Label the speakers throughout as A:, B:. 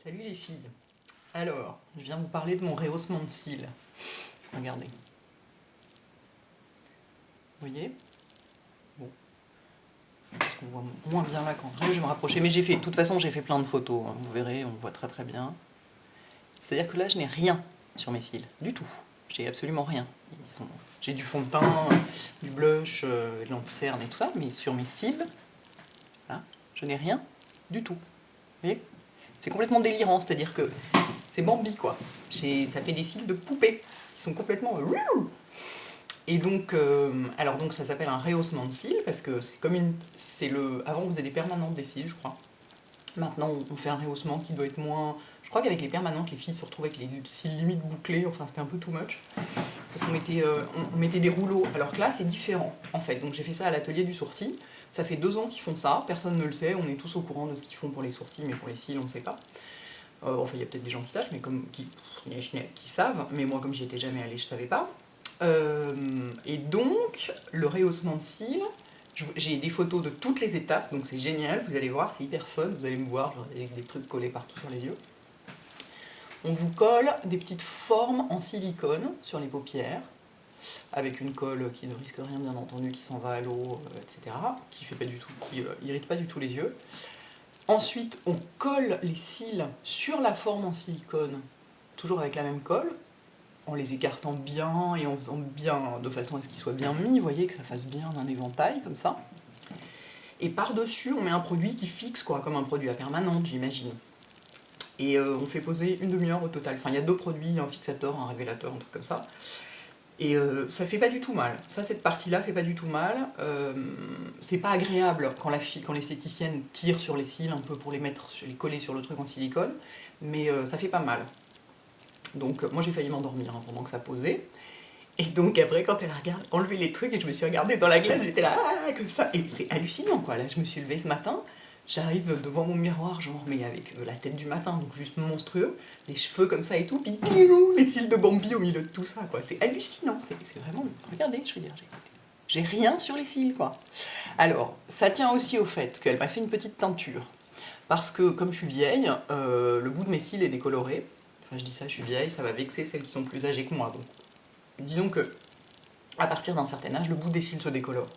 A: Salut les filles. Alors, je viens vous parler de mon rehaussement de cils. Regardez. Vous voyez? Bon, parce qu'on voit moins bien là qu'en vrai. Je vais me rapprocher. Mais j'ai fait, de toute façon, j'ai fait plein de photos, hein. Vous verrez, on voit très très bien. C'est-à-dire que là, je n'ai rien sur mes cils. Du tout. J'ai absolument rien. J'ai du fond de teint, du blush, de l'anti-cerne et tout ça. Mais sur mes cils, là, je n'ai rien du tout. Vous voyez? C'est complètement délirant. C'est-à-dire que c'est Bambi, quoi. Ça fait des cils de poupée. Ils sont complètement... Et donc, alors donc ça s'appelle un rehaussement de cils, parce que c'est comme une... Avant, on faisait des permanentes des cils, je crois. Maintenant, on fait un rehaussement qui doit être moins... Je crois qu'avec les permanentes, les filles se retrouvaient avec les cils limite bouclés, enfin c'était un peu too much. Parce qu'on mettait, on mettait des rouleaux, alors que là, c'est différent, en fait. Donc j'ai fait ça à l'atelier du sourcil. Ça fait 2 ans qu'ils font ça, personne ne le sait, on est tous au courant de ce qu'ils font pour les sourcils, mais pour les cils, on ne sait pas. Enfin, il y a peut-être des gens qui sachent, mais qui savent, mais moi, comme j'y étais jamais allée, je savais pas. Et donc, le rehaussement de cils, j'ai des photos de toutes les étapes, donc c'est génial, vous allez voir, c'est hyper fun, vous allez me voir avec des trucs collés partout sur les yeux. On vous colle des petites formes en silicone sur les paupières, avec une colle qui ne risque rien bien entendu, qui s'en va à l'eau, etc., qui irrite pas du tout les yeux. Ensuite, on colle les cils sur la forme en silicone, toujours avec la même colle, en les écartant bien et en faisant bien, de façon à ce qu'ils soient bien mis, vous voyez, que ça fasse bien un éventail, comme ça. Et par-dessus, on met un produit qui fixe, quoi, comme un produit à permanente, j'imagine. Et on fait poser une demi-heure au total. Enfin, il y a 2 produits, un fixateur, un révélateur, un truc comme ça. Et ça fait pas du tout mal. Ça, cette partie-là fait pas du tout mal. C'est pas agréable quand l'esthéticienne tire sur les cils un peu pour les coller sur le truc en silicone, mais ça fait pas mal. Donc moi j'ai failli m'endormir hein, pendant que ça posait. Et donc après, quand elle a enlevé les trucs et je me suis regardée dans la glace, j'étais là, comme ça. Et c'est hallucinant, quoi. Là, je me suis levée ce matin, j'arrive devant mon miroir, genre, mais avec la tête du matin, donc juste monstrueux, les cheveux comme ça et tout, puis les cils de Bambi au milieu de tout ça, quoi. C'est hallucinant, c'est vraiment... Regardez, je veux dire, j'ai rien sur les cils, quoi. Alors, ça tient aussi au fait qu'elle m'a fait une petite teinture. Parce que, comme je suis vieille, le bout de mes cils est décoloré. Enfin, je dis ça, je suis vieille, ça va vexer celles qui sont plus âgées que moi, donc disons que à partir d'un certain âge, le bout des cils se décolore.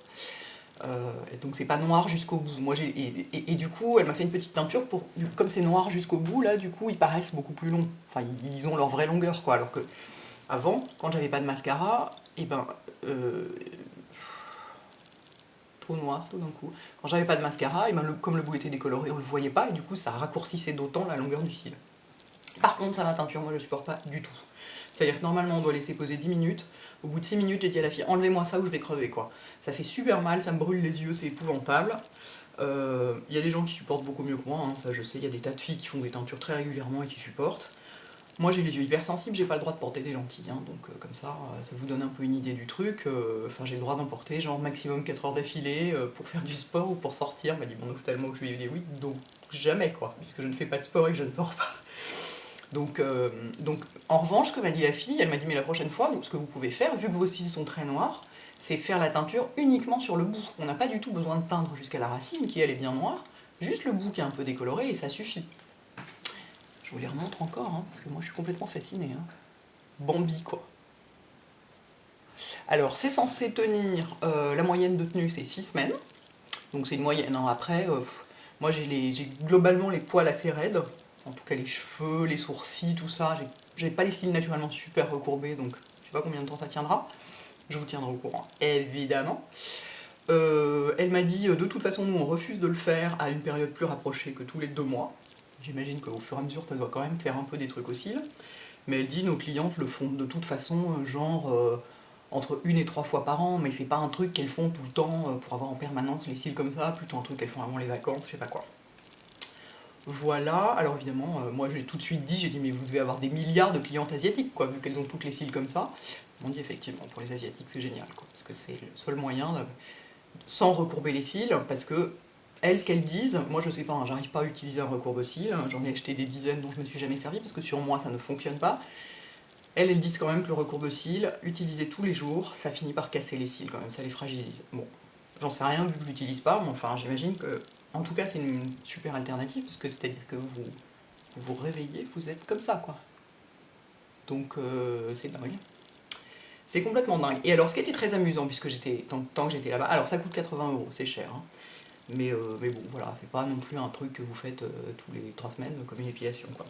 A: Donc c'est pas noir jusqu'au bout. Et du coup, elle m'a fait une petite teinture pour, comme c'est noir jusqu'au bout, là, du coup, ils paraissent beaucoup plus longs. Enfin, ils ont leur vraie longueur, quoi. Alors que avant, quand j'avais pas de mascara, et ben, trop noir tout d'un coup. Quand j'avais pas de mascara, et ben, comme le bout était décoloré, on le voyait pas, et du coup, ça raccourcissait d'autant la longueur du cil. Par contre, ça, la teinture, moi, je supporte pas du tout. C'est-à-dire que normalement, on doit laisser poser 10 minutes. Au bout de 6 minutes, j'ai dit à la fille, enlevez-moi ça ou je vais crever, quoi. Ça fait super mal, ça me brûle les yeux, c'est épouvantable. Y a des gens qui supportent beaucoup mieux que moi, hein, ça je sais, il y a des tas de filles qui font des teintures très régulièrement et qui supportent. Moi j'ai les yeux hypersensibles, j'ai pas le droit de porter des lentilles, hein, donc comme ça vous donne un peu une idée du truc. Enfin, j'ai le droit d'en porter genre maximum 4 heures d'affilée pour faire du sport ou pour sortir. Elle m'a dit bon, tellement que je lui ai dit oui, donc jamais quoi, puisque je ne fais pas de sport et que je ne sors pas. Donc, en revanche, comme a dit la fille, elle m'a dit mais la prochaine fois, ce que vous pouvez faire, vu que vos cils sont très noirs, c'est faire la teinture uniquement sur le bout. On n'a pas du tout besoin de teindre jusqu'à la racine, qui elle est bien noire, juste le bout qui est un peu décoloré et ça suffit. Je vous les remontre encore, hein, parce que moi je suis complètement fascinée. Hein. Bambi quoi. Alors c'est censé tenir, la moyenne de tenue c'est 6 semaines, donc c'est une moyenne. Hein. Après, moi j'ai globalement les poils assez raides, en tout cas les cheveux, les sourcils, tout ça. J'ai pas les cils naturellement super recourbés, donc je sais pas combien de temps ça tiendra. Je vous tiendrai au courant, évidemment. Elle m'a dit, de toute façon, nous on refuse de le faire à une période plus rapprochée que tous les 2 mois. J'imagine qu'au fur et à mesure, ça doit quand même faire un peu des trucs aux cils. Mais elle dit, nos clientes le font de toute façon, genre entre 1 et 3 fois par an, mais c'est pas un truc qu'elles font tout le temps pour avoir en permanence les cils comme ça, plutôt un truc qu'elles font avant les vacances, je sais pas quoi. Voilà, alors évidemment, moi j'ai tout de suite dit, j'ai dit mais vous devez avoir des milliards de clientes asiatiques, quoi, vu qu'elles ont toutes les cils comme ça. On dit effectivement, pour les asiatiques c'est génial, quoi, parce que c'est le seul moyen, sans recourber les cils, parce que elles, ce qu'elles disent, moi je sais pas, hein, j'arrive pas à utiliser un recourbe-cils, j'en ai acheté des dizaines dont je me suis jamais servi, parce que sur moi ça ne fonctionne pas. Elles disent quand même que le recourbe-cils, utilisé tous les jours, ça finit par casser les cils quand même, ça les fragilise. Bon, j'en sais rien vu que je l'utilise pas, mais enfin j'imagine que, en tout cas c'est une super alternative, parce que c'est-à-dire que vous vous vous réveillez, vous êtes comme ça, quoi. Donc c'est dingue. C'est complètement dingue. Et alors, ce qui était très amusant, puisque tant que j'étais là-bas, alors ça coûte 80 €, c'est cher, hein. Mais bon, voilà, c'est pas non plus un truc que vous faites tous les 3 semaines, comme une épilation, quoi.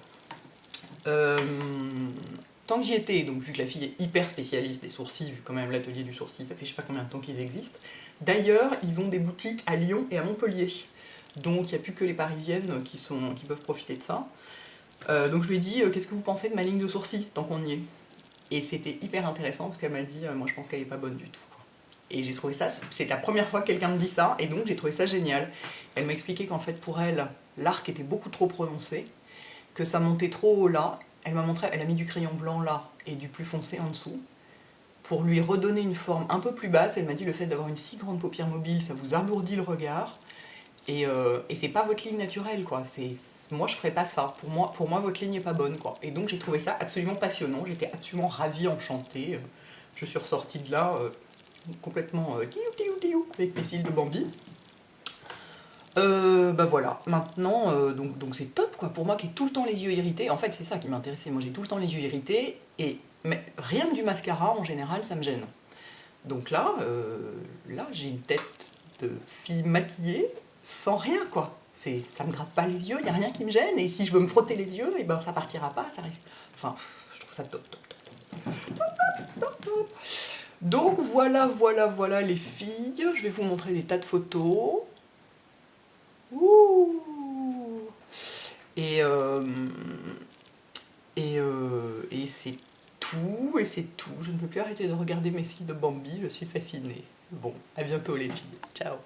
A: Euh, Tant que j'y étais, donc vu que la fille est hyper spécialiste des sourcils, vu quand même l'atelier du sourcil, ça fait je sais pas combien de temps qu'ils existent. D'ailleurs, ils ont des boutiques à Lyon et à Montpellier. Donc il n'y a plus que les parisiennes qui peuvent profiter de ça. Donc je lui ai dit, qu'est-ce que vous pensez de ma ligne de sourcils, tant qu'on y est? Et c'était hyper intéressant parce qu'elle m'a dit, moi je pense qu'elle est pas bonne du tout. Et j'ai trouvé ça, c'est la première fois que quelqu'un me dit ça, et donc j'ai trouvé ça génial. Elle m'a expliqué qu'en fait pour elle, l'arc était beaucoup trop prononcé, que ça montait trop haut là. Elle m'a montré, elle a mis du crayon blanc là et du plus foncé en dessous. Pour lui redonner une forme un peu plus basse, elle m'a dit le fait d'avoir une si grande paupière mobile, ça vous alourdit le regard. Et c'est pas votre ligne naturelle, quoi. Moi, je ferais pas ça. Pour moi, votre ligne est pas bonne, quoi. Et donc, j'ai trouvé ça absolument passionnant. J'étais absolument ravie, enchantée. Je suis ressortie de là complètement avec mes cils de Bambi. Bah voilà, maintenant, donc c'est top quoi, pour moi qui ai tout le temps les yeux irrités, en fait c'est ça qui m'intéressait, moi j'ai tout le temps les yeux irrités, mais rien que du mascara en général ça me gêne. Donc là j'ai une tête de fille maquillée sans rien quoi, ça me gratte pas les yeux, il y a rien qui me gêne, et si je veux me frotter les yeux, et ben ça partira pas, ça risque... Enfin, je trouve ça top, top, top. Donc voilà les filles, je vais vous montrer des tas de photos. Ouh. Et, euh, et c'est tout, et c'est tout. Je ne peux plus arrêter de regarder mes cils de Bambi, je suis fascinée. Bon, à bientôt les filles. Ciao.